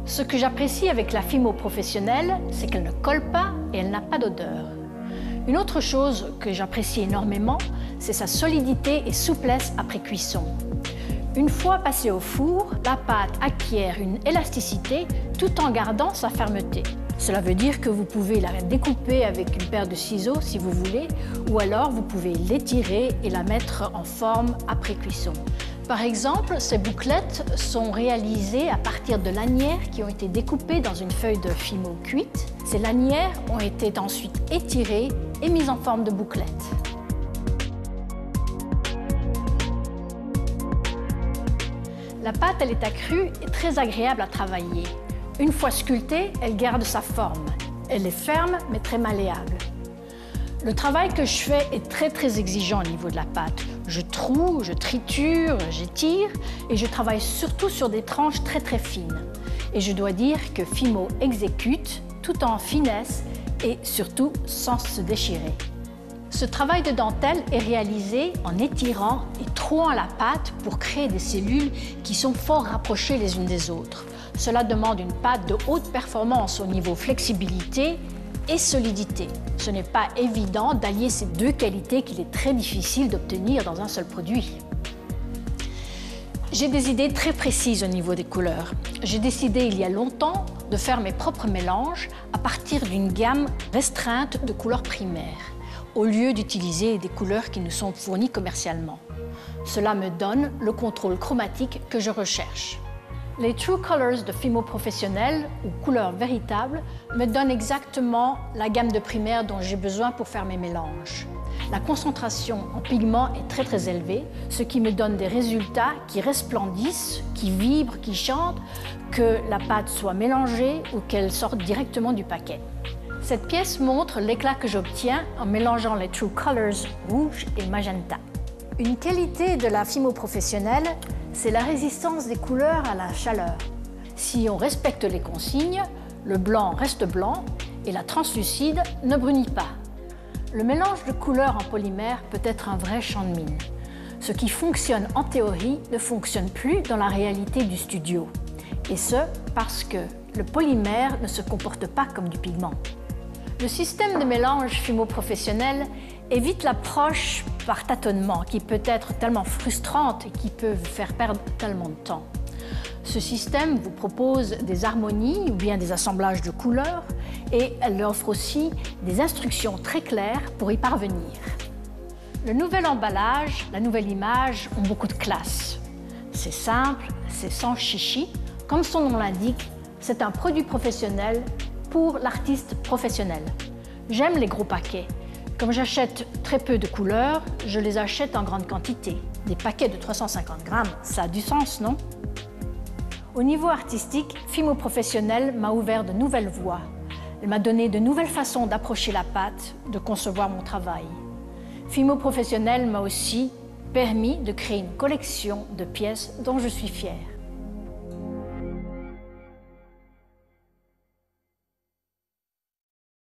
Ce que j'apprécie avec la Fimo professionnelle, c'est qu'elle ne colle pas et elle n'a pas d'odeur. Une autre chose que j'apprécie énormément, c'est sa solidité et souplesse après cuisson. Une fois passée au four, la pâte acquiert une élasticité tout en gardant sa fermeté. Cela veut dire que vous pouvez la découper avec une paire de ciseaux si vous voulez, ou alors vous pouvez l'étirer et la mettre en forme après cuisson. Par exemple, ces bouclettes sont réalisées à partir de lanières qui ont été découpées dans une feuille de Fimo cuite. Ces lanières ont été ensuite étirées et mises en forme de bouclettes. La pâte, elle est accrue et très agréable à travailler. Une fois sculptée, elle garde sa forme. Elle est ferme mais très malléable. Le travail que je fais est très exigeant au niveau de la pâte. Je troue, je triture, j'étire et je travaille surtout sur des tranches très fines. Et je dois dire que Fimo exécute tout en finesse et surtout sans se déchirer. Ce travail de dentelle est réalisé en étirant et trouant la pâte pour créer des cellules qui sont fort rapprochées les unes des autres. Cela demande une pâte de haute performance au niveau flexibilité et solidité. Ce n'est pas évident d'allier ces deux qualités qu'il est très difficile d'obtenir dans un seul produit. J'ai des idées très précises au niveau des couleurs. J'ai décidé il y a longtemps de faire mes propres mélanges à partir d'une gamme restreinte de couleurs primaires, au lieu d'utiliser des couleurs qui nous sont fournies commercialement. Cela me donne le contrôle chromatique que je recherche. Les True Colors de Fimo professionnelle, ou couleurs véritables, me donnent exactement la gamme de primaires dont j'ai besoin pour faire mes mélanges. La concentration en pigments est très élevée, ce qui me donne des résultats qui resplendissent, qui vibrent, qui chantent, que la pâte soit mélangée ou qu'elle sorte directement du paquet. Cette pièce montre l'éclat que j'obtiens en mélangeant les True Colors rouge et magenta. Une qualité de la Fimo professionnelle, c'est la résistance des couleurs à la chaleur. Si on respecte les consignes, le blanc reste blanc et la translucide ne brunit pas. Le mélange de couleurs en polymère peut être un vrai champ de mine. Ce qui fonctionne en théorie ne fonctionne plus dans la réalité du studio. Et ce, parce que le polymère ne se comporte pas comme du pigment. Le système de mélange Fimo professionnel évite l'approche par tâtonnement qui peut être tellement frustrante et qui peut vous faire perdre tellement de temps. Ce système vous propose des harmonies ou bien des assemblages de couleurs et elle offre aussi des instructions très claires pour y parvenir. Le nouvel emballage, la nouvelle image ont beaucoup de classe. C'est simple, c'est sans chichi. Comme son nom l'indique, c'est un produit professionnel pour l'artiste professionnel. J'aime les gros paquets. Comme j'achète très peu de couleurs, je les achète en grande quantité. Des paquets de 350 grammes, ça a du sens, non? Au niveau artistique, Fimo professionnelle m'a ouvert de nouvelles voies. Elle m'a donné de nouvelles façons d'approcher la pâte, de concevoir mon travail. Fimo professionnelle m'a aussi permis de créer une collection de pièces dont je suis fière.